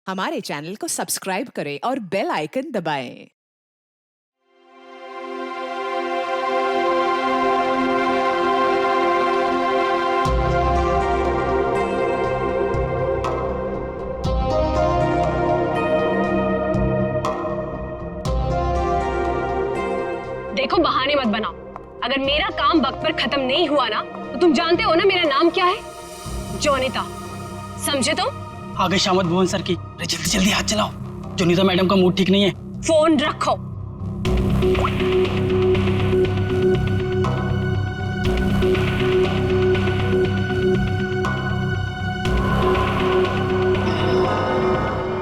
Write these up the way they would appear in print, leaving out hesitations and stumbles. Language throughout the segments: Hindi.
हमारे चैनल को सब्सक्राइब करें और बेल आइकन दबाएं। देखो, बहाने मत बनाओ। अगर मेरा काम वक्त पर खत्म नहीं हुआ ना, तो तुम जानते हो ना मेरा नाम क्या है? जोनिता, समझे तुम? आ गए शामत भुवन सर की। अरे जल्दी जल्दी हाथ चलाओ, जोनिता मैडम का मूड ठीक नहीं है। फोन रखो।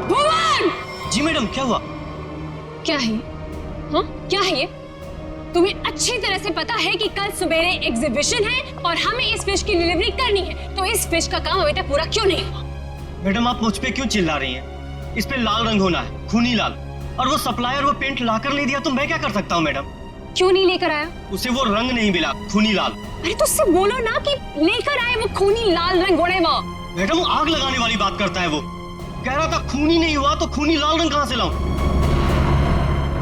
भुवन! जी मैडम, क्या हुआ? क्या है? हाँ, क्या है ये? तुम्हें अच्छी तरह से पता है कि कल सवेरे एग्जीबिशन है और हमें इस फिश की डिलीवरी करनी है, तो इस फिश का काम अभी तक पूरा क्यों नहीं हुआ? मैडम, आप मुझ पे क्यों चिल्ला रही हैं? इस पे लाल रंग होना है, खूनी लाल। और वो सप्लायर वो पेंट लाकर नहीं दिया तो मैं क्या कर सकता हूँ मैडम? क्यों नहीं लेकर आया? उसे वो रंग नहीं मिला, खूनी लाल। अरे तो उससे बोलो ना कि लेकर आए वो खूनी लाल रंग घोड़े वो। मैडम, वो आग लगाने वाली बात करता है। वो कह रहा था खूनी नहीं हुआ तो खूनी लाल रंग कहाँ से लाऊं?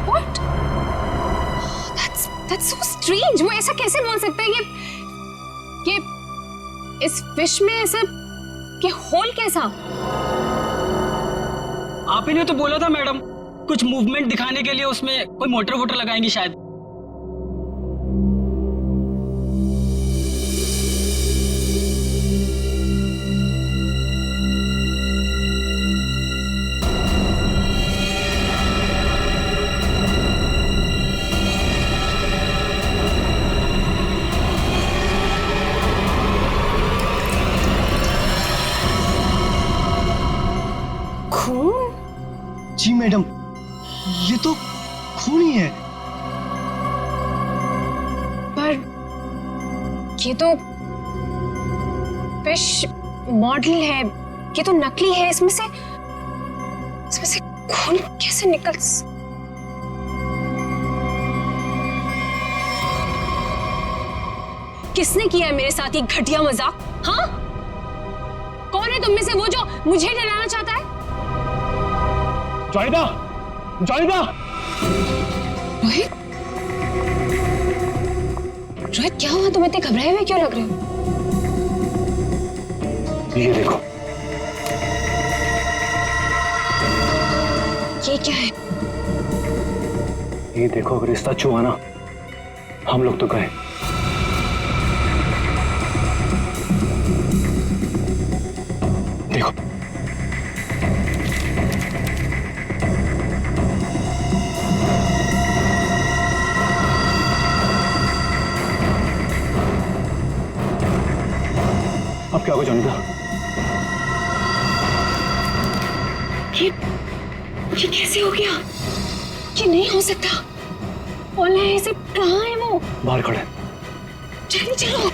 What? That's so strange. वो ऐसा कैसे बोल सकता है कि इस फिश में ऐसा कि होल कैसा? आप ही ने तो बोला था मैडम, कुछ मूवमेंट दिखाने के लिए उसमें कोई मोटर वोटर लगाएंगी शायद। खून? जी मैडम, ये तो खून ही है। पर ये तो फिश मॉडल है, ये तो नकली है। इसमें से खून कैसे निकल? किसने किया है मेरे साथ ये घटिया मजाक? हाँ, कौन है तुम में से वो जो मुझे डराना चाहता है? जोनिता, जोनिता! रोहित, रोहित क्या हुआ? तुम इतने घबराए हुए क्यों लग रहे हो? ये देखो। ये क्या है? ये देखो, अगर रिश्ता छुआ ना, हम लोग तो गए। देखो, अब क्या होगा जोनिता? ये कैसे हो गया? ये नहीं हो सकता। ओला ऐसे कहाँ है वो? बाहर खड़े। जल्दी चलो।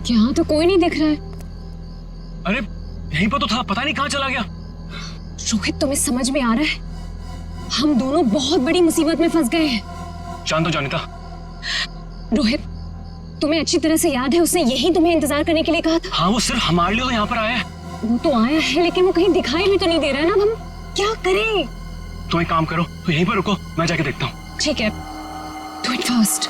यहाँ तो कोई नहीं दिख रहा है। अरे यहीं पर तो था, पता नहीं कहाँ चला गया। रोहित, तुम्हें समझ में आ रहा है? हम दोनों बहुत बड़ी मुसीबत में फंस गए हैं। शांत हो जोनिता। रोहित, तुम्हें अच्छी तरह से याद है उसने यही तुम्हें इंतजार करने के लिए कहा था? हाँ, वो सिर्फ हमारे लिए तो यहाँ पर आया है। वो तो आया है, लेकिन वो कहीं दिखाई भी तो नहीं दे रहा है ना। अब हम क्या करें? तो एक काम करो, तो यहीं पर रुको, मैं जाके देखता हूँ। ठीक है, डू इट फर्स्ट।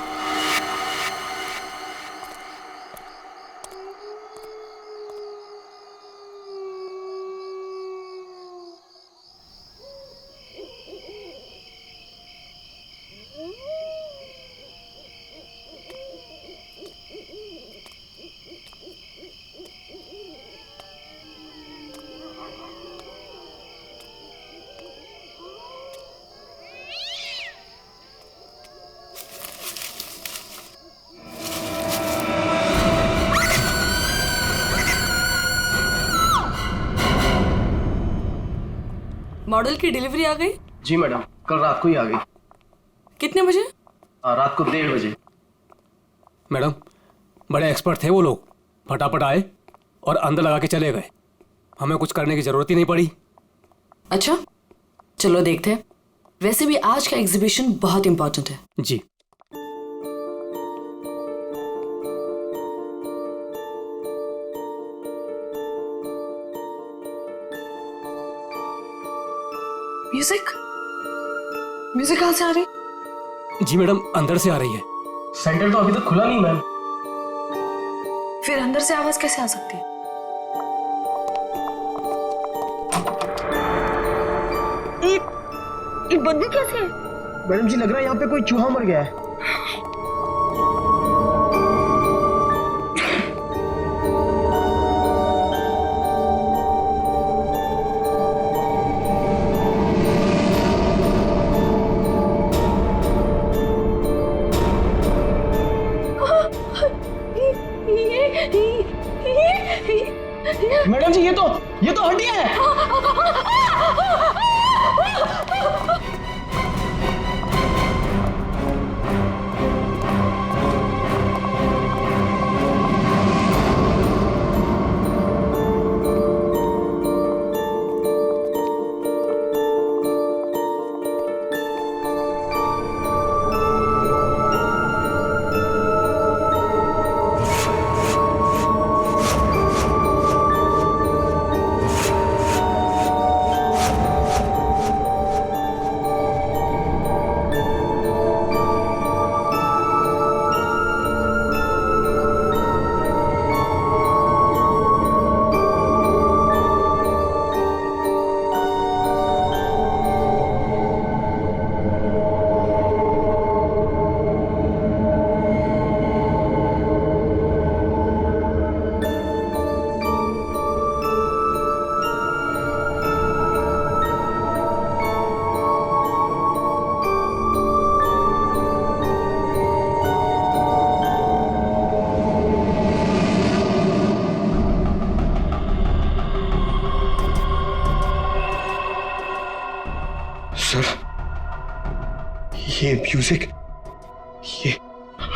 मॉडल की डिलीवरी आ गई? जी मैडम, कल रात को ही आ गई। कितने बजे? रात को 1:30 बजे। मैडम, बड़े एक्सपर्ट थे वो लोग, फटाफट आए और अंदर लगा के चले गए। हमें कुछ करने की जरूरत ही नहीं पड़ी। अच्छा, चलो देखते हैं। वैसे भी आज का एग्जीबिशन बहुत इंपॉर्टेंट है। जी। म्यूजिक म्यूजिक कहाँ से आ रही? जी मैडम, अंदर से आ रही है। सेंटर तो अभी तक खुला नहीं मैम। फिर अंदर से आवाज कैसे आ सकती है? ये बदबू कैसे है? मैडम जी, लग रहा है यहाँ पे कोई चूहा मर गया है। मैडम जी, ये तो हड्डियां है। सर, ये म्यूजिक, ये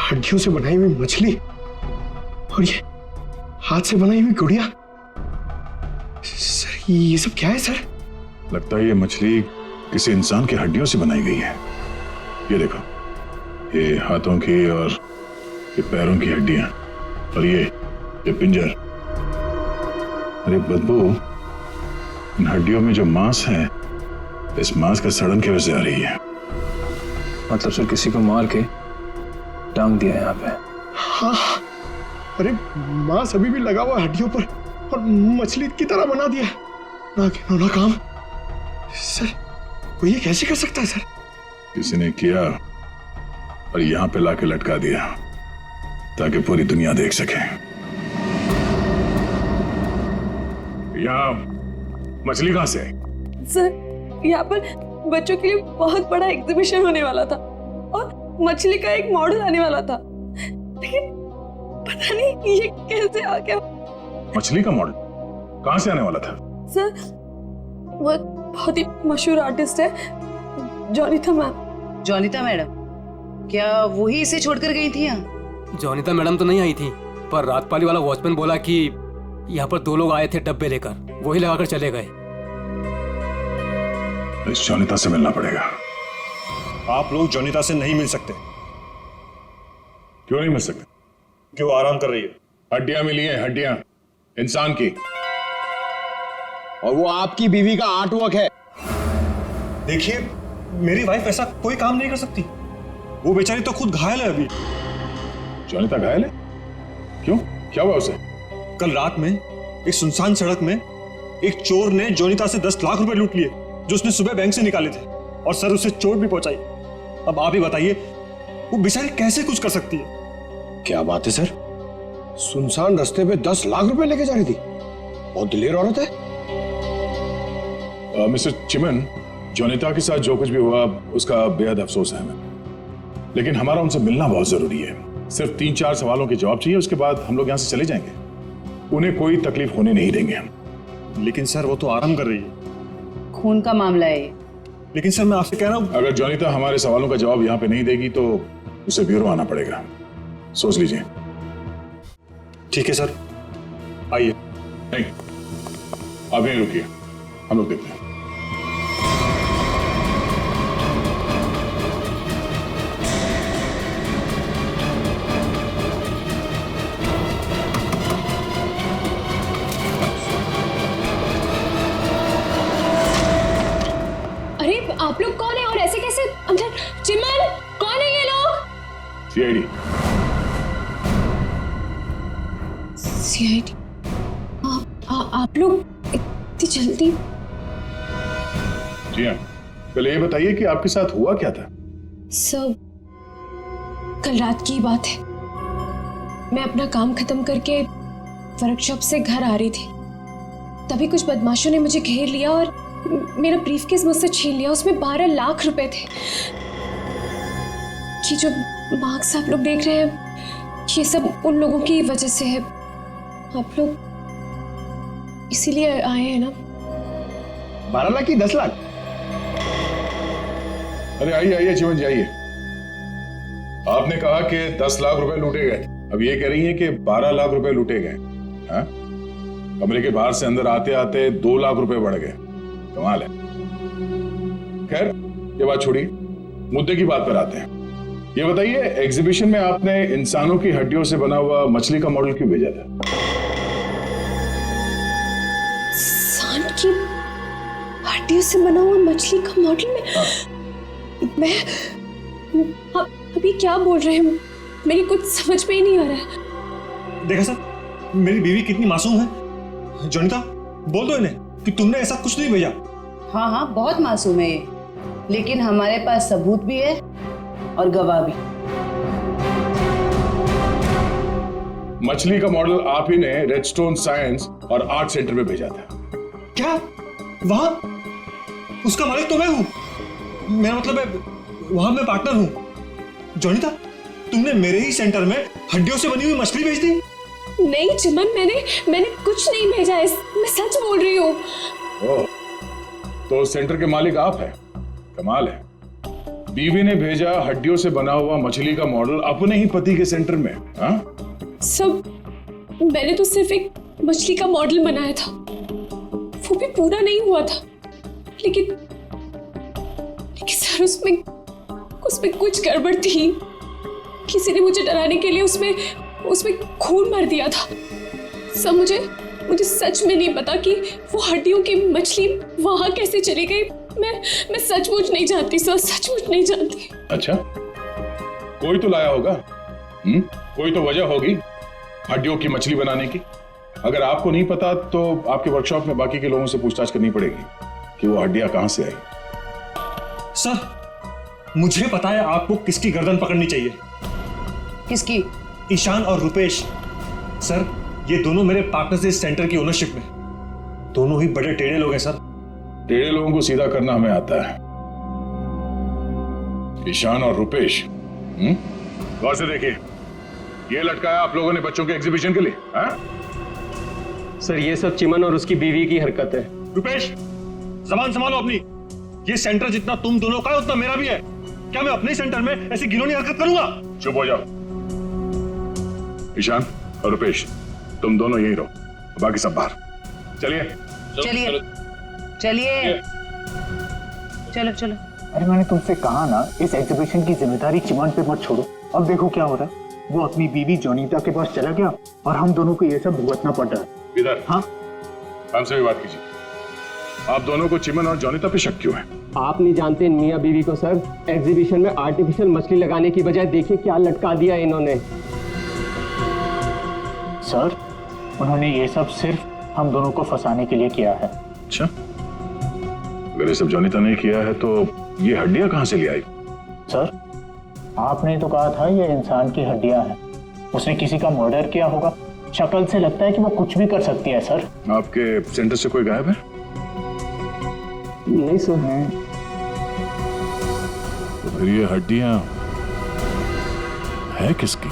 हड्डियों से बनाई हुई मछली और ये हाथ से बनाई हुई गुड़िया, सर ये सब क्या है सर? लगता है ये मछली किसी इंसान की हड्डियों से बनाई गई है। ये देखो, ये हाथों की और ये पैरों की हड्डियां और ये पिंजर। अरे बदबू, इन हड्डियों में जो मांस है, इस मांस का सड़न की वजह से आ रही है। मतलब सर किसी को मार के टांग दिया यहाँ पे। हाँ, अरे मांस अभी भी लगा हुआ हड्डियों पर और मछली की तरह बना दिया। ना कहना ना काम। सर, वो ये कैसे कर सकता है सर? किसी ने किया और यहाँ पे लाके लटका दिया ताकि पूरी दुनिया देख सके। यहाँ मछली कहाँ से आई? सर, यहाँ पर बच्चों के लिए बहुत बड़ा एग्जीबिशन होने वाला था और मछली का एक मॉडल आने वाला था, लेकिन पता नहीं ये कैसे आ गया। मछली का मॉडल कहाँ से आने वाला था? सर, वो एक बहुत ही मशहूर आर्टिस्ट है, जोनिता मैम। जोनिता मैडम, क्या वही इसे छोड़कर गई थी यहाँ? जोनिता मैडम तो नहीं आई थी, पर रात पाली वाला वॉचमैन बोला कि यहाँ पर 2 लोग आए थे डब्बे लेकर, वही लगाकर चले गए। इस जोनिता से मिलना पड़ेगा। आप लोग जोनिता से नहीं मिल सकते। क्यों नहीं मिल सकते? क्यों? आराम कर रही है। हड्डियां मिली हैं, हड्डियां इंसान की, और वो आपकी बीवी का आर्टवर्क है। देखिए, मेरी वाइफ ऐसा कोई काम नहीं कर सकती। वो बेचारी तो खुद घायल है अभी। जोनिता घायल है? क्यों, क्या हुआ उसे? कल रात में एक सुनसान सड़क में एक चोर ने जोनिता से 10 लाख रुपए लूट लिए जो उसने सुबह बैंक से निकाले थे, और सर उसे चोट भी पहुंचाई। अब आप ही बताइए, वो बेचारी कैसे कुछ कर सकती है? क्या बात है सर, सुनसान रास्ते पे 10 लाख रुपए लेके जा रही थी। बहुत दिलेर औरत है। मिस्टर चिमन, जोनिता के साथ जो कुछ भी हुआ उसका बेहद अफसोस है हमें, लेकिन हमारा उनसे मिलना बहुत जरूरी है। सिर्फ 3-4 सवालों के जवाब चाहिए, उसके बाद हम लोग यहाँ से चले जाएंगे। उन्हें कोई तकलीफ होने नहीं देंगे हम। लेकिन सर, वो तो आराम कर रही है। खून का मामला है ये। लेकिन सर, मैं आपसे कह रहा हूँ, अगर जोनिता हमारे सवालों का जवाब यहाँ पे नहीं देगी तो उसे ब्यूरो आना पड़ेगा। सोच लीजिए। ठीक है सर, आइए। नहीं, आप यहीं रुकिए, हम लोग देखते हैं। अरे आप लोग कौन है और ऐसे कैसे अंदर? चिमन, कौन है ये लोग? सीआईडी। सीआईडी? आप लोग इतनी जल्दी? जी हाँ, पहले ये बताइए कि आपके साथ हुआ क्या था? सब कल रात की बात है। मैं अपना काम खत्म करके वर्कशॉप से घर आ रही थी, तभी कुछ बदमाशों ने मुझे घेर लिया और मेरा ब्रीफकेस मुझसे छीन लिया। उसमें 12 लाख रुपए थे। ये जो मार्क्स आप लोग देख रहे हैं, ये सब उन लोगों की वजह से है। आप लोग इसीलिए आए हैं ना? 12 लाख की 10 लाख? अरे आइए आइए चिमन जी आइए। आपने कहा कि 10 लाख रुपए लूटे गए, अब ये कह रही हैं कि 12 लाख रुपए लूटे गए। हाँ? कमरे के बाहर से अंदर आते आते 2 लाख रुपए बढ़ गए। कमाल है। खैर ये बात छोड़िए, मुद्दे की बात पर आते हैं। ये बताइए, एग्जीबिशन में आपने इंसानों की हड्डियों से बना हुआ मछली का मॉडल क्यों भेजा था? इंसान की हड्डियों से बना हुआ मछली का मॉडल में? मैं अभी क्या बोल रहे हैं? मेरी कुछ समझ में ही नहीं आ रहा है। देखा सर, मेरी बीवी कितनी मासूम है। जोनिता, बोल दो इन्हें कि तुमने ऐसा कुछ नहीं भेजा। हाँ हाँ, बहुत मासूम है ये, लेकिन हमारे पास सबूत भी है और गवाह भी। मछली का मॉडल आप ही ने रेडस्टोन साइंस और आर्ट सेंटर में भेजा था। क्या? वहां उसका मालिक तो मैं हूं। मेरा मतलब है वहां मैं पार्टनर हूं। जोनिता, तुमने मेरे ही सेंटर में हड्डियों से बनी हुई मछली भेज दी? नहीं चिमन, मैंने कुछ नहीं भेजा है, मैं सच बोल रही हूँ। ओह, तो सेंटर के मालिक आप हैं। कमाल है। बीवी ने भेजा हड्डियों से बना हुआ मछली का मॉडल अपने ही पति के सेंटर में। हाँ? सब मैंने तो सिर्फ एक मछली का मॉडल बनाया था, वो भी पूरा नहीं हुआ था। लेकिन सर उसमें कुछ गड़बड़ थी। किसी ने मुझे डराने के लिए उसमें खून भर दिया था। सब मुझे सच में नहीं पता कि वो हड्डियों की मछली वहां कैसे चली गई। मैं सचमुच नहीं जानती सर, सचमुच नहीं जानती। अच्छा, कोई तो लाया होगा। कोई तो वजह होगी हड्डियों की मछली बनाने की। अगर आपको नहीं पता तो आपके वर्कशॉप में बाकी के लोगों से पूछताछ करनी पड़ेगी कि वो हड्डियां कहां से आई। सर, मुझे पता है आपको किसकी गर्दन पकड़नी चाहिए। किसकी? ईशान और रुपेश। सर, ये दोनों मेरे पार्टनर्स इस सेंटर की ओनरशिप में। दोनों ही बड़े टेढ़े लोग हैं सर। टेढ़े लोगों को सीधा करना हमें आता है। ईशान और रुपेश, गौर से देखिए, ये लटकाया आप लोगों ने बच्चों के एग्जीबिशन के लिए। हाँ? सर ये सब चिमन और उसकी बीवी की हरकत है। रुपेश, जबान संभालो अपनी। ये सेंटर जितना तुम दोनों का है उतना मेरा भी है। क्या मैं अपने सेंटर में ऐसी घिनौनी हरकत करूंगा? चुप हो जाओ। ईशान और रुपेश, तुम दोनों यहीं रहो, बाकी सब बाहर। चलिए चलिए चलिए, चलो चलो। अरे मैंने तुमसे कहा ना, इस एग्जीबिशन की जिम्मेदारी चिमन पे मत छोड़ो। अब देखो क्या हो रहा है। वो अपनी बीवी जोनीता के पास चला गया और हम दोनों को ये सब भुगतना पड़ रहा है। इधर। हाँ, हमसे भी बात कीजिए। आप दोनों को चिमन और जोनीता पे शक क्यों है? आप नहीं जानते मियां बीवी को सर। एग्जीबिशन में आर्टिफिशियल मछली लगाने की बजाय देखिए क्या लटका दिया इन्होंने। सर, उन्होंने ये सब सिर्फ हम दोनों को फंसाने के लिए किया है। अच्छा, अगर ये सब जोनीता ने किया है तो ये हड्डियां कहां से ले आई? सर, आपने तो कहा था ये इंसान की हड्डियां हैं। उसने किसी का मर्डर किया होगा। शक्ल से लगता है कि वो कुछ भी कर सकती है। सर, आपके सेंटर से कोई गायब है? नहीं सर। तो फिर ये हड्डियां है किसकी?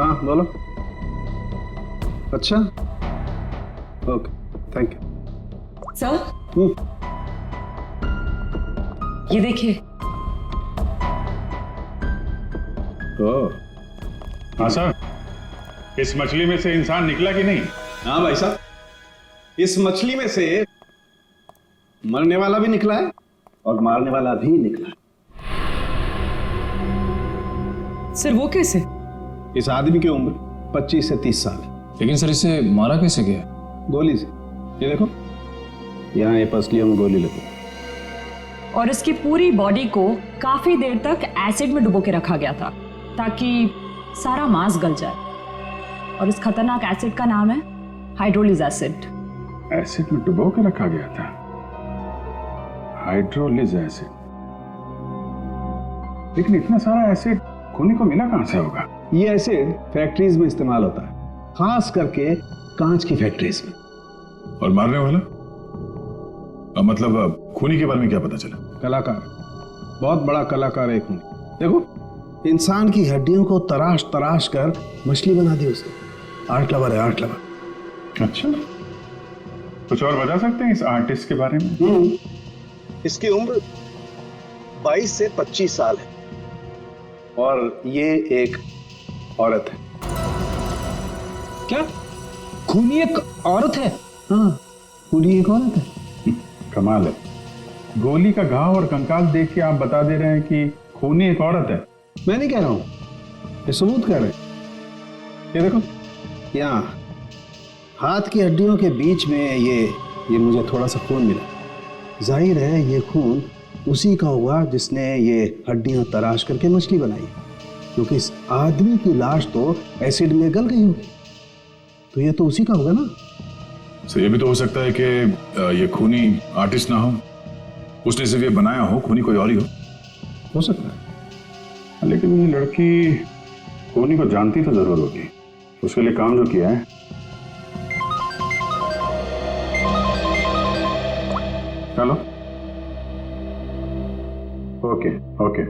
हाँ बोलो। अच्छा, ओके, थैंक यू। सर ये देखिए। हाँ सर, इस मछली में से इंसान निकला कि नहीं? हाँ भाई साहब, इस मछली में से मरने वाला भी निकला है और मारने वाला भी निकला है। सर वो कैसे? इस आदमी की उम्र 25 से 30 साल है। लेकिन सर इसे मारा कैसे गया? गोली से। ये देखो, यहाँ ये पसलियों में गोली लगी। और इसकी पूरी बॉडी को काफी देर तक एसिड में डुबो के रखा गया था ताकि सारा मांस गल जाए। और इस खतरनाक एसिड का नाम है हाइड्रोलिज एसिड। एसिड में डुबो के रखा गया था? हाइड्रोलिज एसिड। लेकिन इतना सारा एसिड खूनी को मिला कहां से होगा? ये एसिड फैक्ट्रीज में इस्तेमाल होता है, खास करके कांच की फैक्ट्रीज में। और मारने वाला? मतलब खूनी के बारे में क्या पता चला? कलाकार, बहुत बड़ा कलाकार है खूनी। देखो, इंसान की हड्डियों को तराश तराश कर मछली बना दी उसने। आर्ट लवर है, आर्ट लवर। अच्छा, कुछ और बता सकते हैं इस आर्टिस्ट के बारे में? इसकी उम्र 22 से 25 साल है और ये एक औरत है। क्या खूनी एक औरत है? हाँ, खूनी एक औरत है। कमाल है, गोली का घाव और कंकाल देख के आप बता दे रहे हैं कि खूनी एक औरत है। मैं नहीं कह रहा हूं, ये सबूत कह रहे हैं। ये देखो, यहाँ हाथ की हड्डियों के बीच में ये मुझे थोड़ा सा खून मिला। जाहिर है ये खून उसी का हुआ जिसने ये हड्डियां तराश करके मछली बनाई, क्योंकि इस आदमी की लाश तो एसिड में गल गई होगी, तो ये तो उसी का होगा ना। तो ये भी तो हो सकता है कि ये खूनी आर्टिस्ट ना हो, उसने सिर्फ ये बनाया हो, खूनी कोई और ही हो सकता है। लेकिन ये लड़की खूनी को जानती तो जरूर होगी, उसके लिए काम जो किया है। चलो, ओके ओके,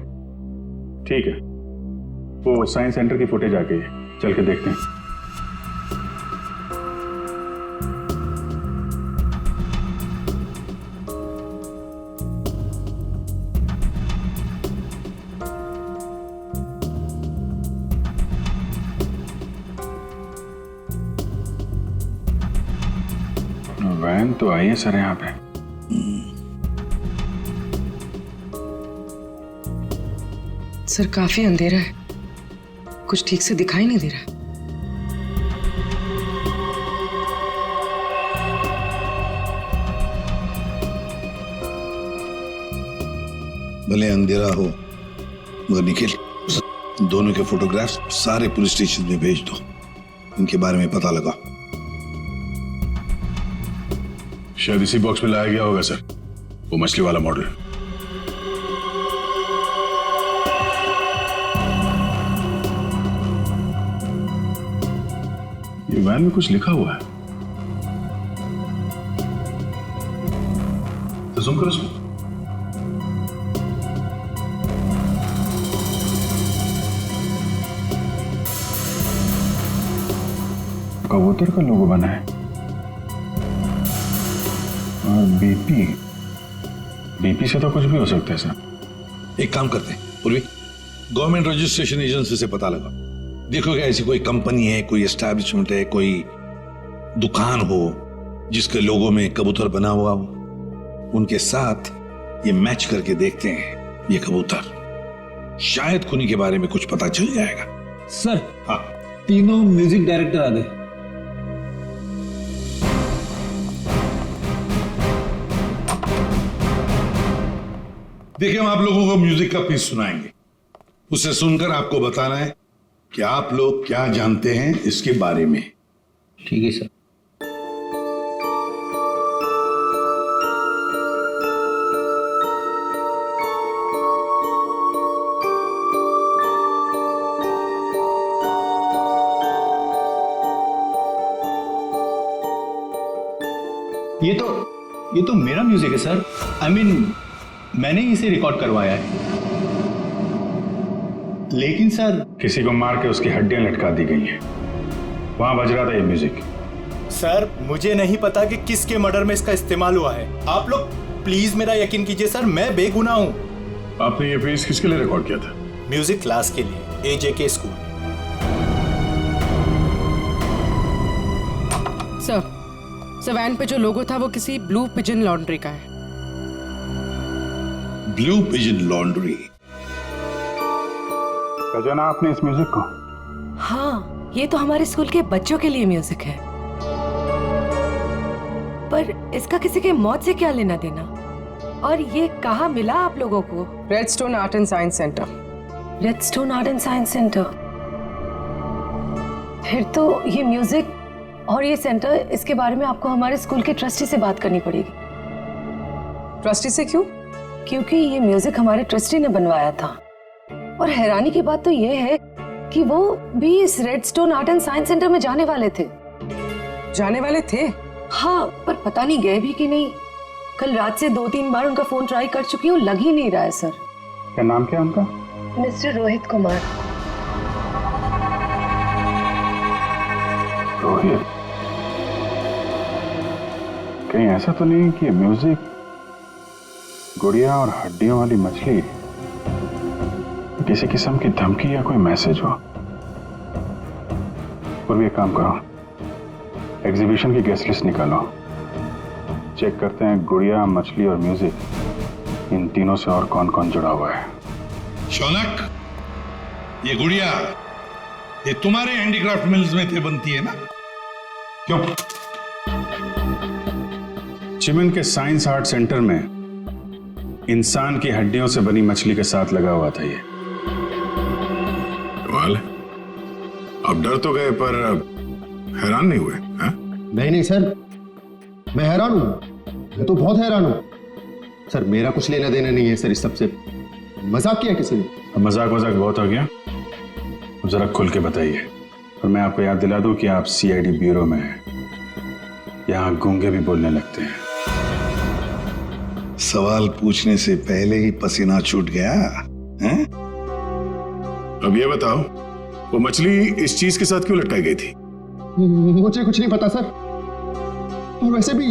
ठीक है, वो साइंस सेंटर की फुटेज आ गई है, चल के देखते हैं। वैन तो आई है सर यहाँ पे। सर काफी अंधेरा है, कुछ ठीक से दिखाई नहीं दे रहा। भले अंधेरा हो मगर निखिल, दोनों के फोटोग्राफ्स सारे पुलिस स्टेशन में भेज दो, इनके बारे में पता लगा। शायद इसी बॉक्स में लाया गया होगा सर, वो मछली वाला मॉडल। ये वैन में कुछ लिखा हुआ है, तो जूम करो उसमें। कबूतर का लोगो बना है और बीपी से तो कुछ भी हो सकता है सर। एक काम करते हैं पूर्वी, गवर्नमेंट रजिस्ट्रेशन एजेंसी से पता लगा, देखो क्या ऐसी कोई कंपनी है, कोई एस्टैब्लिशमेंट है, कोई दुकान हो जिसके लोगो में कबूतर बना हुआ हो, उनके साथ ये मैच करके देखते हैं ये कबूतर, शायद खूनी के बारे में कुछ पता चल जाएगा। सर हाँ, तीनों म्यूजिक डायरेक्टर आ गए। देखिए, हम आप लोगों को म्यूजिक का पीस सुनाएंगे, उसे सुनकर आपको बताना है कि आप लोग क्या जानते हैं इसके बारे में। ठीक है सर। ये तो मेरा म्यूजिक है सर। I mean, मैंने इसे रिकॉर्ड करवाया है। लेकिन सर, किसी को मार के उसकी हड्डियां लटका दी गई हैं। वहां बज रहा था ये म्यूजिक। सर मुझे नहीं पता कि किसके मर्डर में इसका इस्तेमाल हुआ है। आप लोग प्लीज मेरा यकीन कीजिए सर, मैं बेगुनाह हूँ। आपने ये पीस किसके लिए रिकॉर्ड किया था? म्यूजिक क्लास के लिए, AJK स्कूल। सर वैन पे जो लोगो था वो किसी ब्लू पिजन लॉन्ड्री का है। Blue pigeon laundry? पहचाना आपने इस म्यूजिक को? हाँ, ये तो हमारे स्कूल के बच्चों के लिए म्यूजिक है, पर इसका किसी के मौत से क्या लेना देना? और ये कहाँ मिला आप लोगों को? Redstone art and science centre. Redstone art and science centre? फिर तो ये म्यूजिक और ये सेंटर, इसके बारे में आपको हमारे स्कूल के ट्रस्टी से बात करनी पड़ेगी। ट्रस्टी से क्यों? क्योंकि ये म्यूजिक हमारे ट्रस्टी ने बनवाया था। और हैरानी की बात तो ये है कि वो भी इस redstone art and science centre में जाने वाले थे। जाने वाले थे? हाँ, पर पता नहीं गए भी कि नहीं। कल रात से 2-3 बार उनका फोन ट्राई कर चुकी हूँ, लग ही नहीं रहा है सर। क्या नाम क्या है उनका? मिस्टर रोहित कुमार। रोहित? कहीं ऐसा तो नहीं कि म्यूजिक गुड़िया और हड्डियों वाली मछली किसी किस्म की धमकी या कोई मैसेज हो? और भी एक काम करो, एग्जीबिशन की गेस्ट लिस्ट निकालो, चेक करते हैं गुड़िया, मछली और म्यूजिक, इन तीनों से और कौन कौन जुड़ा हुआ है। शौनक, ये गुड़िया ये तुम्हारे हैंडीक्राफ्ट मिल्स में थे बनती है ना? क्यों? चिमन के साइंस आर्ट सेंटर में इंसान की हड्डियों से बनी मछली के साथ लगा हुआ था ये। कमाल है। अब डर तो गए पर हैरान नहीं हुए? नहीं सर, मैं हैरान हूं। मैं तो बहुत हैरान हूं सर। मेरा कुछ लेना देना नहीं है सर इस सबसे। मजाक किया किसी ने? अब मजाक बहुत हो गया, अब जरा खुल के बताइए। और मैं आपको याद दिला दूं कि आप CID ब्यूरो में हैं। यहां गूंगे भी बोलने लगते हैं। सवाल पूछने से पहले ही पसीना छूट गया हैं? अब ये बताओ, वो मछली इस चीज के साथ क्यों लटकाई गई थी? मुझे कुछ नहीं पता सर। और वैसे भी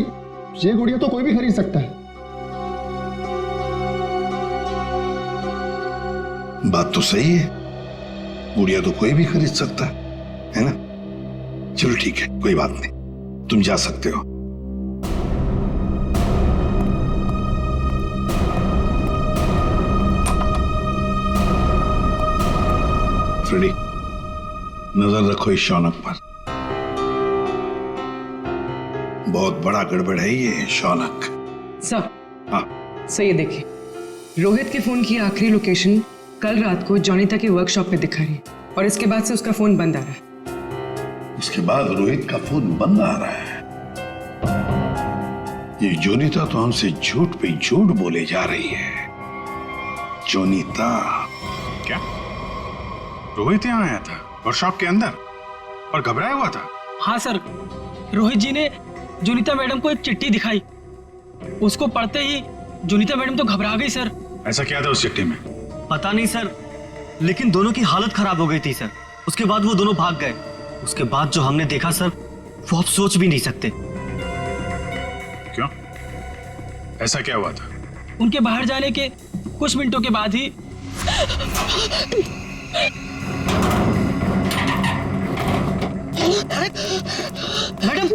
ये गुड़िया तो कोई भी खरीद सकता है। बात तो सही है, गुड़िया तो कोई भी खरीद सकता है ना? चलो ठीक है, कोई बात नहीं, तुम जा सकते हो। फ्रेडी, नजर रखो इस शौनक पर। बहुत बड़ा गड़बड़ है ये शौनक। सर, हाँ सर ये देखिए, रोहित के फोन की आखिरी लोकेशन कल रात को जोनीता के वर्कशॉप पे दिखा रही है, और इसके बाद से उसका फोन बंद आ रहा है। उसके बाद रोहित का फोन बंद आ रहा है? ये जोनीता तो हमसे झूठ पे झूठ बोले जा रही है। जोनीता? क्या रोहित यहाँ आया था वर्कशॉप के अंदर और घबराया हुआ था? हाँ सर, रोहित जी ने जोनीता मैडम को एक चिट्ठी दिखाई। उसको पढ़ते ही जोनीता मैडम तो घबरा गई सर। ऐसा क्या था उस चिट्ठी में? पता नहीं सर, लेकिन दोनों की हालत खराब हो गई थी सर। उसके बाद वो दोनों भाग गए। उसके बाद जो हमने देखा सर, वो आप सोच भी नहीं सकते। क्यों? ऐसा क्या हुआ था? उनके बाहर जाने के कुछ मिनटों के बाद ही मैडम,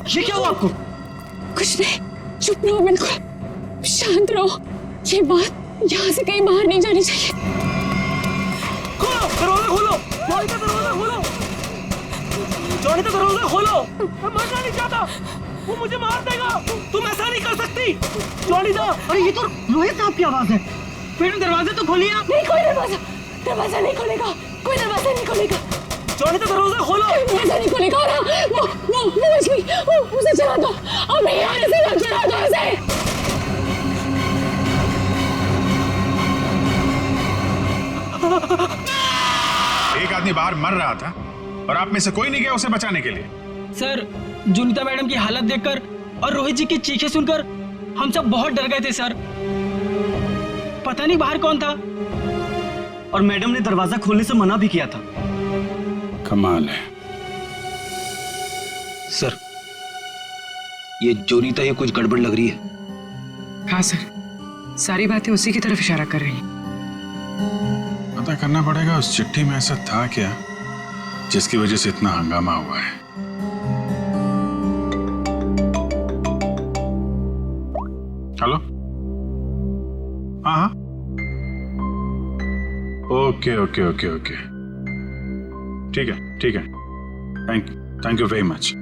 ये क्या हुआ आपको? कुछ नहीं, चुप रहो, बिल्कुल शांत रहो। ये बात यहाँ से कहीं बाहर नहीं जानी चाहिए। खोलो दरवाजा, खोलो जोनीता, दरवाजा खोलो जोनीता, दरवाजा खोलो। मैं मरना नहीं चाहता, वो मुझे मार देगा। तुम ऐसा नहीं कर सकती जोनीता। अरे ये तो रोहित साहब की आवाज है। मैडम दरवाजा तो खोलिए आप। नहीं, कोई दरवाजा नहीं खुलेगा, कोई दरवाजा नहीं खुलेगा। जोनीता दरवाजा खोलो। दरवाजा नहीं खुलेगा। वो मछली, उसे चला दो, अब नहीं आने से मत चला दो उसे। एक आदमी बाहर मर रहा था और आप में से कोई नहीं गया उसे बचाने के लिए? सर, जोनीता मैडम की हालत देखकर और रोहित जी की चीखें सुनकर हम सब बहुत डर गए थे सर। पता नहीं बाहर कौन था, और मैडम ने दरवाजा खोलने से मना भी किया था। कमाल है सर, ये जोनीता ही कुछ गड़बड़ लग रही है। हाँ सर, सारी बातें उसी की तरफ इशारा कर रही हैं। पता करना पड़ेगा उस चिट्ठी में ऐसा था क्या जिसकी वजह से इतना हंगामा हुआ है। हेलो, हाँ हाँ, ओके ओके ओके ओके, ठीक है ठीक है, थैंक यू वेरी मच।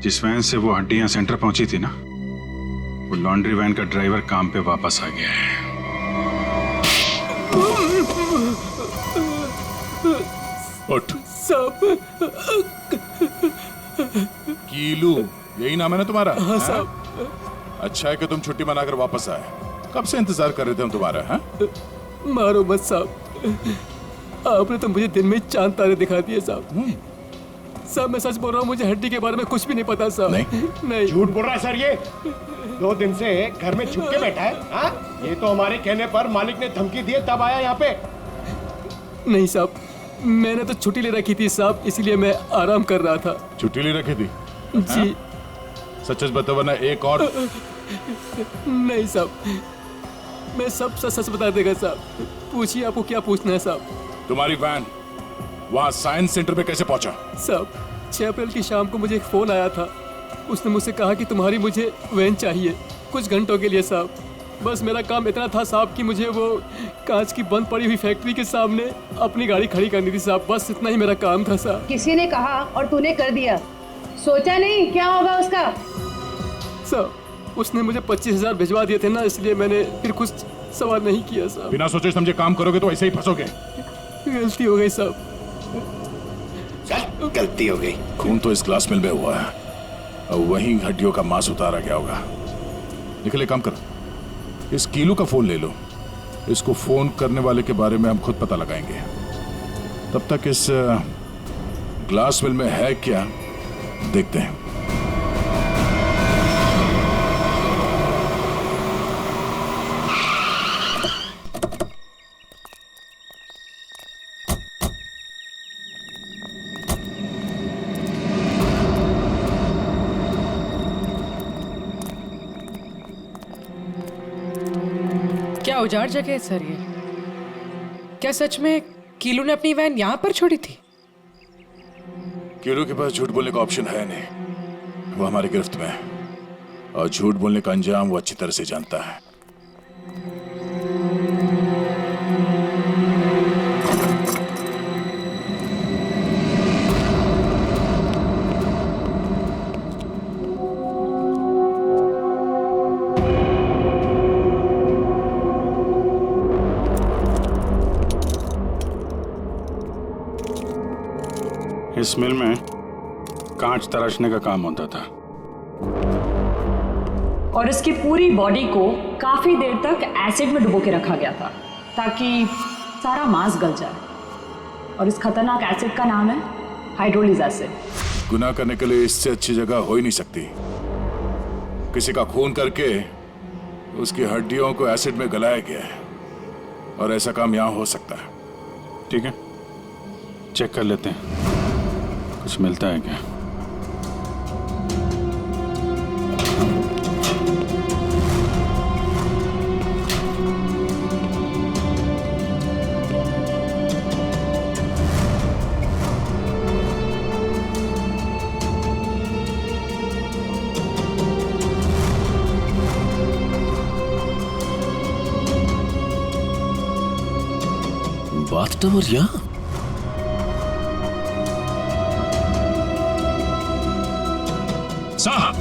जिस वैन से वो हड्डियां सेंटर पहुंची थी ना, वो लॉन्ड्री वैन का ड्राइवर काम पे वापस आ गया है। उठ। साहब, कीलू यही नाम है ना तुम्हारा? हाँ हैं? साहब। अच्छा है कि तुम छुट्टी मनाकर वापस आए। कब से इंतजार कर रहे थे हम तुम्हारा? हैं? मारो मत साहब, आपने तो मुझे दिन में चांद तारे दिखा दिए साहब। साहब मैं सच बोल रहा हूँ, मुझे हड्डी के बारे में कुछ भी नहीं पता साहब। नहीं झूठ बोल रहा है सर ये। 2 दिन से घर में छुप के बैठा है। हाँ? ये तो हमारे कहने पर मालिक ने धमकी दी तब आया यहाँ पे। नहीं साहब, मैंने तो छुट्टी ले रखी थी साहब, इसीलिए मैं आराम कर रहा था। छुट्टी ले रखी थी? जी। सच बता, वरना एक और। नहीं साहब, मैं सब सच बता देगा साहब। पूछिए, आपको क्या पूछना है साहब? तुम्हारी वैन वहाँ साइंस सेंटर पे कैसे पहुंचा? साहब 6 अप्रैल की शाम को मुझे एक फोन आया था। उसने मुझसे कहा कि तुम्हारी मुझे वैन चाहिए कुछ घंटों के लिए साहब। बस मेरा काम इतना था साहब कि मुझे वो कांच की बंद पड़ी हुई फैक्ट्री के सामने अपनी गाड़ी खड़ी करनी थी साहब। बस इतना ही मेरा काम था साहब। किसी ने कहा और तूने कर दिया, सोचा नहीं क्या होगा उसका? साहब उसने मुझे 25,000 भिजवा दिए थे ना, इसलिए मैंने फिर कुछ सवाल नहीं किया साहब। बिना सोचे समझे काम करोगे तो ऐसे ही फंसोगे। गलती हो गई साहब। गलती हो गई। खून तो इस ग्लास मिल में हुआ है, और वहीं हड्डियों का मांस उतारा गया होगा। निकले, काम करो, इस कीलू का फोन ले लो। इसको फोन करने वाले के बारे में हम खुद पता लगाएंगे। तब तक इस ग्लास मिल में है क्या देखते हैं। क्या उजाड़ जगह है सर ये? क्या सच में कीलू ने अपनी वैन यहाँ पर छोड़ी थी? कीलू के पास झूठ बोलने का ऑप्शन है नहीं, वो हमारी गिरफ्त में है, और झूठ बोलने का अंजाम वो अच्छी तरह से जानता है। इस मिल में कांच तराशने का काम होता था, और इसकी पूरी बॉडी को काफी देर तक एसिड में डुबो के रखा गया था ताकि सारा मांस गल जाए। और इस खतरनाक एसिड का नाम है हाइड्रोलिज एसिड। गुनाह करने के लिए इससे अच्छी जगह हो ही नहीं सकती। किसी का खून करके उसकी हड्डियों को एसिड में गलाया गया है, और ऐसा काम यहां हो सकता है। ठीक है, चेक कर लेते हैं कुछ मिलता है क्या। बाथटब और यहाँ साहब,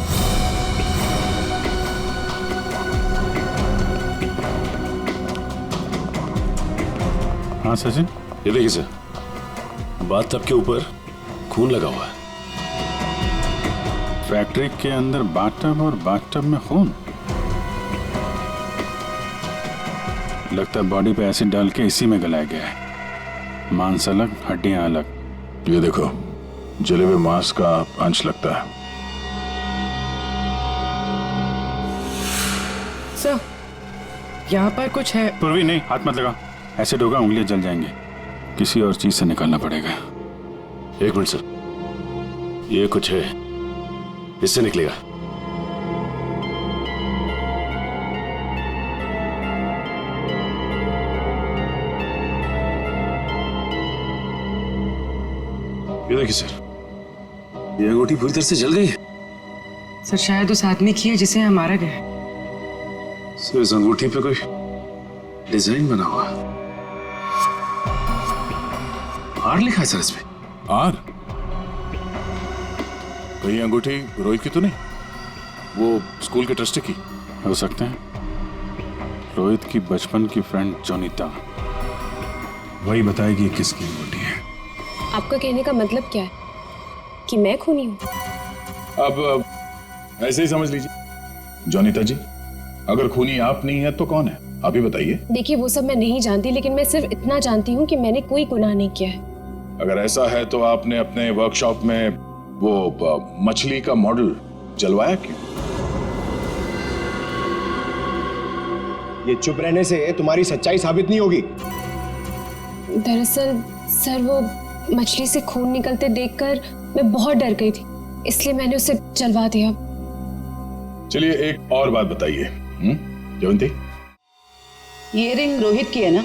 हाँ सचिन, ये देखिए सर, बाथटब के ऊपर खून लगा हुआ है। फैक्ट्री के अंदर बाथटब और बाथटब में खून। लगता है बॉडी पे एसिड डाल के इसी में गलाया गया है। मांस अलग, हड्डियां अलग। ये देखो, जले हुए मांस का अंश लगता है। सर, यहाँ पर कुछ है। पूर्वी नहीं, हाथ मत लगा। एसिड होगा, उंगलियां जल जाएंगे। किसी और चीज से निकालना पड़ेगा। एक मिनट सर, ये कुछ है, इससे निकलेगा। ये देखिए सर, ये अंगूठी पूरी तरह से जल गई है। सर शायद उस आदमी की है जिसे यहाँ मारा गया है। सर इस अंगूठी पे कोई डिजाइन बना हुआ, आर लिखा है सर इस पे। आर? कहीं अंगूठी रोहित की तो नहीं? वो स्कूल के ट्रस्टी की हो सकते हैं। रोहित की बचपन की फ्रेंड जोनीता, वही बताएगी किसकी अंगूठी है। आपका कहने का मतलब क्या है कि मैं खूनी हूँ? अब ऐसे ही समझ लीजिए। जोनीता जी, अगर खूनी आप नहीं है तो कौन है, आप ही बताइए। देखिए वो सब मैं नहीं जानती, लेकिन मैं सिर्फ इतना जानती हूँ कि मैंने कोई गुनाह नहीं किया है। अगर ऐसा है तो आपने अपने वर्कशॉप में वो मछली का मॉडल जलवाया क्यों? ये चुप रहने से तुम्हारी सच्चाई साबित नहीं होगी। दरअसल सर वो मछली से खून निकलते देखकर मैं बहुत डर गई थी, इसलिए मैंने उसे जलवा दिया। चलिए एक और बात बताइए जयंती, ये रिंग रोहित की है ना,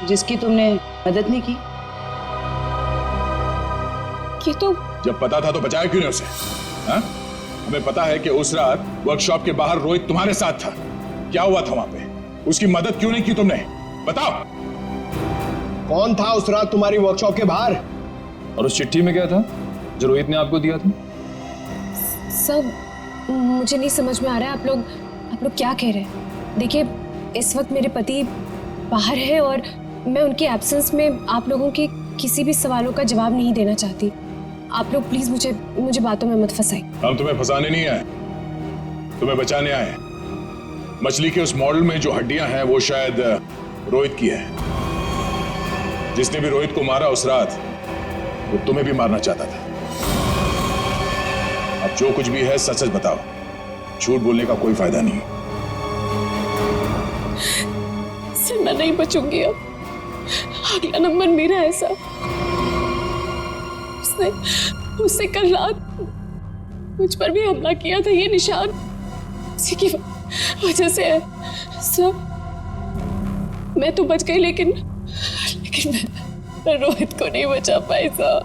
जिसकी तुमने मदद नहीं की? ये तो जब पता था तो बचाया क्यों नहीं उसे? हा? हमें पता है कि उस रात वर्कशॉप के बाहर रोहित तुम्हारे साथ था। क्या हुआ था वहां पे? उसकी मदद क्यों नहीं की तुमने? बताओ। कौन था उस रात तुम्हारी वर्कशॉप के बाहर? और उस चिट्ठी में क्या था जो रोहित ने आपको दिया था? सब मुझे नहीं समझ में आ रहा है। आप लोग क्या कह रहे हैं? देखिए इस वक्त मेरे पति बाहर है और मैं उनके एब्सेंस में आप लोगों के किसी भी सवालों का जवाब नहीं देना चाहती। आप लोग प्लीज मुझे बातों में मत फंसाइए। हम तुम्हें फंसाने नहीं आए, तुम्हें बचाने आए। मछली के उस मॉडल में जो हड्डियां हैं वो शायद रोहित की है। जिसने भी रोहित को मारा उस रात वो तुम्हें भी मारना चाहता था। अब जो कुछ भी है सच सच बताओ, झूठ बोलने का कोई फायदा नहीं। सर मैं नहीं बचूंगी अब, अगला नंबर मेरा है सर। उसने कल रात मुझ पर भी हमला किया था। ये निशान उसी की वजह से है सर। मैं तो बच गई लेकिन मैं रोहित को नहीं बचा पाई सर।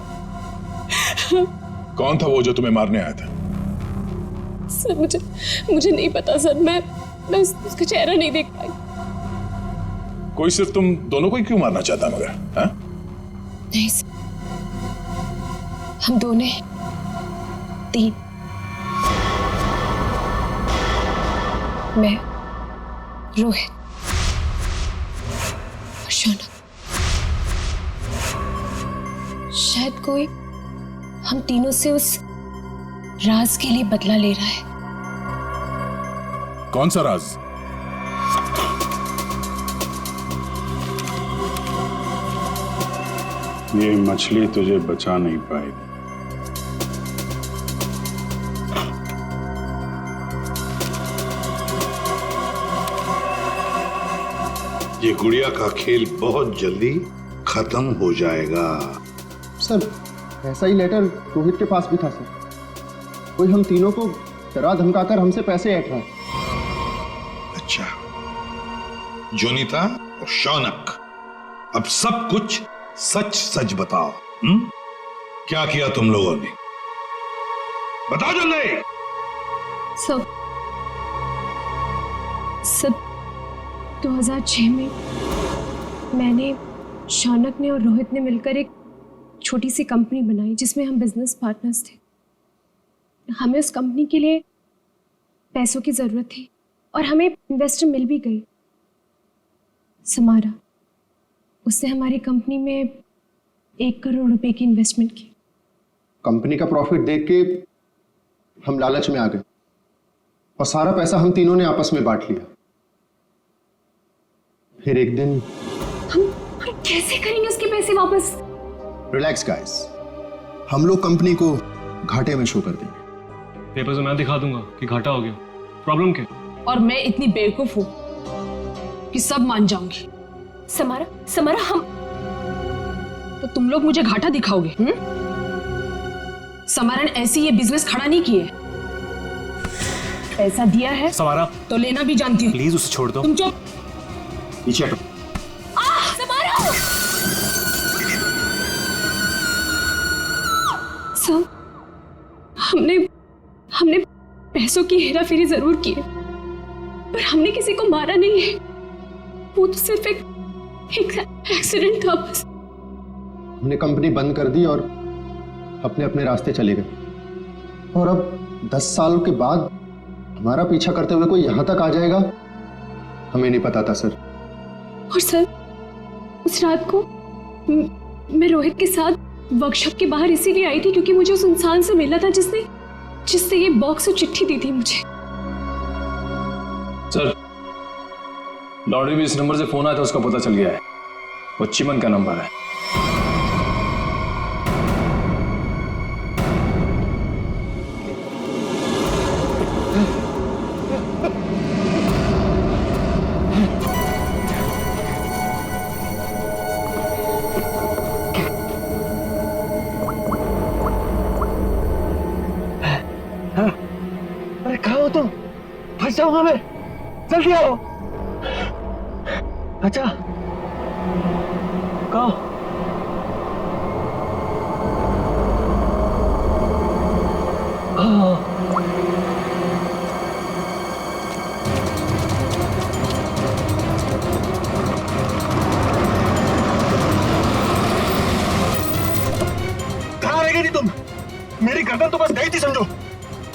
कौन था वो जो तुम्हें मारने आया था? सर मुझे नहीं पता सर। मैं उसका चेहरा नहीं देख पाई। कोई सिर्फ तुम दोनों को ही क्यों मारना चाहता मगर? हा? नहीं सर, हम दोनों 3, मैं, रोहित और शौनक। शायद कोई हम तीनों से उस राज के लिए बदला ले रहा है। कौन सा राज? ये मछली तुझे बचा नहीं पाएगी। ये गुड़िया का खेल बहुत जल्दी खत्म हो जाएगा। सर ऐसा ही लेटर रोहित के पास भी था सर। कोई हम तीनों को डरा धमकाकर हमसे पैसे ऐंठ रहा है। अच्छा, जोनीता और शौनक, अब सब कुछ सच सच बताओ। क्या किया तुम लोगों ने? बताओ जल्दी। सब 2006 में मैंने, शौनक ने और रोहित ने मिलकर एक छोटी सी कंपनी बनाई जिसमें हम बिजनेस पार्टनर्स थे। हमें उस कंपनी के लिए पैसों की जरूरत थी और हमें इन्वेस्टर मिल भी गई, समारा। उसने हमारी कंपनी में 1 करोड़ रुपए की इन्वेस्टमेंट की। कंपनी का प्रॉफिट देख के हम लालच में आ गए और सारा पैसा हम तीनों ने आपस में बांट लिया। फिर एक दिन हम कैसे करेंगे उसके पैसे वापस? रिलैक्स गाइस, हम लोग कंपनी को घाटे में शो कर देंगे। पेपर से मैं दिखा दूंगा कि घाटा हो गया। प्रॉब्लम क्या? और मैं इतनी बेवकूफ हूं कि सब मान जाऊंगी। समारा समारा हम तो तुम लोग मुझे घाटा दिखाओगे? समारा ने ऐसी ये बिजनेस खड़ा नहीं किए, पैसा दिया है समारा तो लेना भी जानती हूँ। प्लीज उसे छोड़ दो। तुम चुप। पीछे हटो। समारा सर, हमने पैसों की हेराफेरी जरूर की है, पर हमने किसी को मारा नहीं है। वो तो सिर्फ एक एक्सीडेंट था बस। हमने कंपनी बंद कर दी और अपने अपने रास्ते चले गए। और अब 10 साल के बाद हमारा पीछा करते हुए कोई यहां तक आ जाएगा, हमें नहीं पता था सर। और सर, उस रात को मैं रोहित के साथ वर्कशॉप के बाहर इसीलिए आई थी क्योंकि मुझे उस इंसान से मिलना था जिससे ये बॉक्स और चिट्ठी दी थी मुझे। सर, लॉटरी में इस नंबर से फोन आया था, उसका पता चल गया है। वो चिमन का नंबर है। अरे कहाँ हो तुम? फंस जाऊंगा मैं, जल्दी आओ। अच्छा कहो। कहाँ रह गई थी तुम? मेरी गर्दन तो बस गई थी समझो।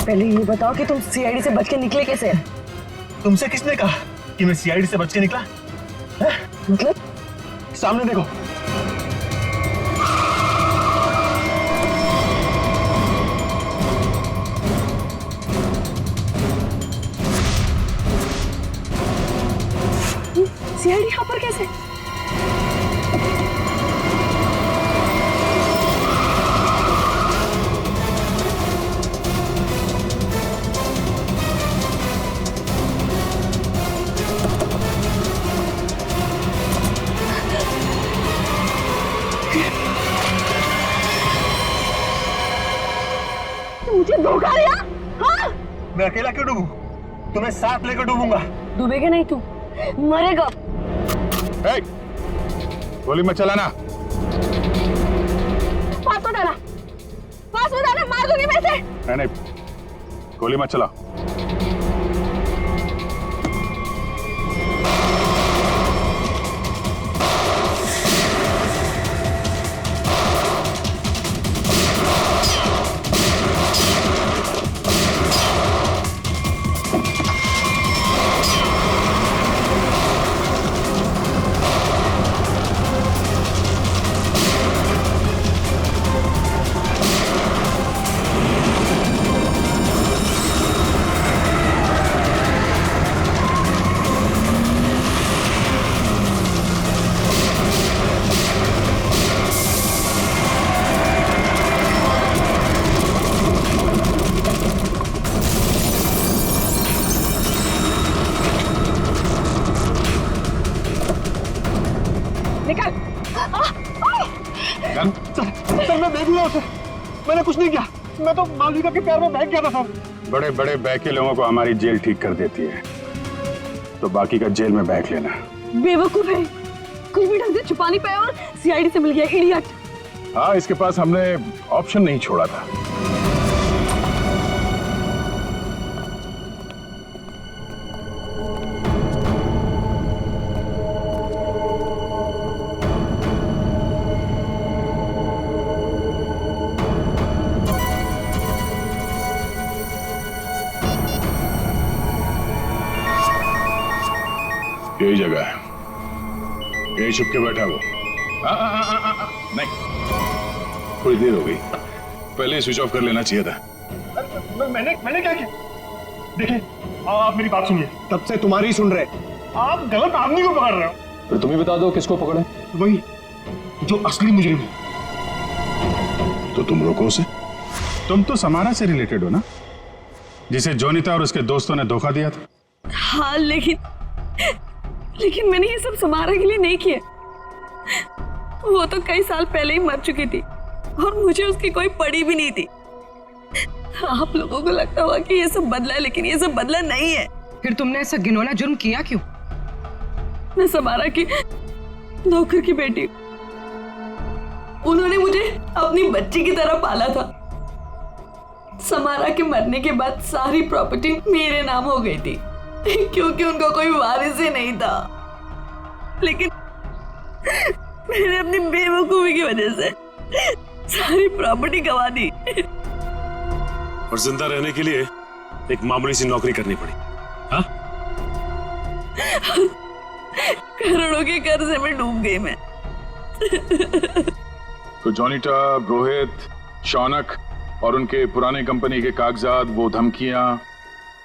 पहले ये बताओ कि तुम सीआईडी से बच के निकले कैसे? तुमसे किसने कहा कि मैं सीआईडी से बच के निकला? मतलब? सामने देखो। सीआईडी यहाँ पर कैसे? मुझे धोखा दिया? हाँ? मैं अकेला क्यों डूबूं? तुम्हें साथ लेकर डूबूंगा। डूबेगा नहीं तू, मरेगा। गोली मत चलाना। पास मत आना, मार दूंगी मैं इसे। नहीं, गोली मत चला। सर मैं देख लिया उसे, मैंने कुछ नहीं किया। मैं तो मालविका के प्यार में बह गया था सर। बड़े बड़े बहके लोगों को हमारी जेल ठीक कर देती है, तो बाकी का जेल में बहक लेना। बेवकूफ है, कुछ भी ढंग से छुपा नहीं पाया और सीआईडी से मिल गया, इडियट। हाँ, इसके पास हमने ऑप्शन नहीं छोड़ा था। यही जगह है, यही छुप के बैठा वो। नहीं, थोड़ी देर हो गई, पहले स्विच ऑफ कर लेना चाहिए था। मैंने क्या किया? देखिए, आप मेरी बात सुनिए, तब से तुम्हारी ही सुन रहे। आप गलत आदमी को पकड़ रहे हो। तो तुम ही बता दो किसको पकड़े? वही जो असली मुजरिम है। तो तुम रोको उसे। तुम तो समारा से रिलेटेड हो ना, जिसे जोनिता और उसके दोस्तों ने धोखा दिया था। हाँ, लेकिन लेकिन मैंने ये सब समारा के लिए नहीं किया। वो तो कई साल पहले ही मर चुकी थी और मुझे उसकी कोई पड़ी भी नहीं थी। आप लोगों को लगता होगा कि ये सब बदला है, लेकिन ये सब बदला नहीं है। फिर तुमने ऐसा घिनौना जुर्म किया क्यों? मैं समारा की नौकर की बेटी, उन्होंने मुझे अपनी बच्ची की तरह पाला था। समारा के मरने के बाद सारी प्रॉपर्टी मेरे नाम हो गई थी क्योंकि उनका कोई वारिस ही नहीं था। लेकिन मैंने अपनी बेवकूफी की वजह से सारी प्रॉपर्टी गंवा दी और जिंदा रहने के लिए एक मामूली सी नौकरी करनी पड़ी। हाँ? करोड़ों के कर्जे में डूब गई मैं। तो जॉनिटा, रोहित, शौनक और उनके पुराने कंपनी के कागजात, वो धमकियां,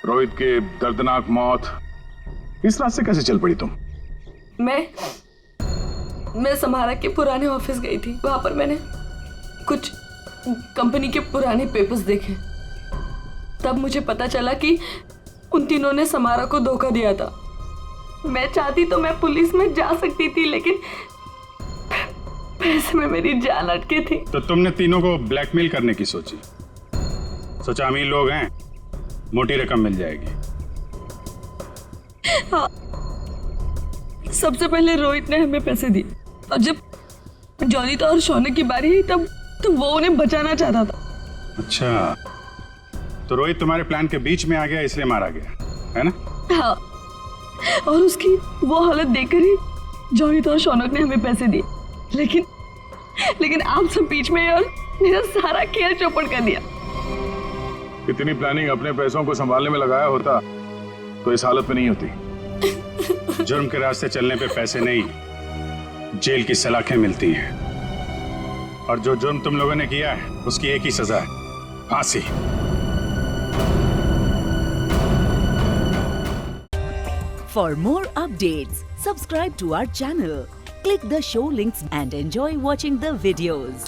रोहित के दर्दनाक मौत, इस रास्ते कैसे चल पड़ी तुम? मैं समारा के पुराने ऑफिस गई थी। वहां पर मैंने कुछ कंपनी के पुराने पेपर्स देखे। तब मुझे पता चला कि उन तीनों ने समारा को धोखा दिया था। मैं चाहती तो मैं पुलिस में जा सकती थी, लेकिन पैसे में मेरी जान अटकी थी। तो तुमने तीनों को ब्लैकमेल करने की सोची? सोचा अमीर लोग हैं, मोटी रकम मिल जाएगी। हाँ, सबसे पहले रोहित ने हमें पैसे दिए और जब जॉनिता और शौनक की बारी आई तब वो उन्हें बचाना चाहता था। अच्छा, तो रोहित तुम्हारे प्लान के बीच में आ गया, इसलिए मारा गया, है ना? हाँ, और उसकी वो हालत देखकर ही जॉनिता और शौनक ने हमें पैसे दिए। लेकिन आप सब बीच में और मेरा सारा खेल चौपट कर दिया। इतनी प्लानिंग अपने पैसों को संभालने में लगाया होता तो इस हालत में नहीं होती। जुर्म के रास्ते चलने पे पैसे नहीं, जेल की सलाखें मिलती हैं। और जो जुर्म तुम लोगों ने किया है उसकी एक ही सजा है, फांसी। For more updates, subscribe to our channel, click the show links and enjoy watching the videos.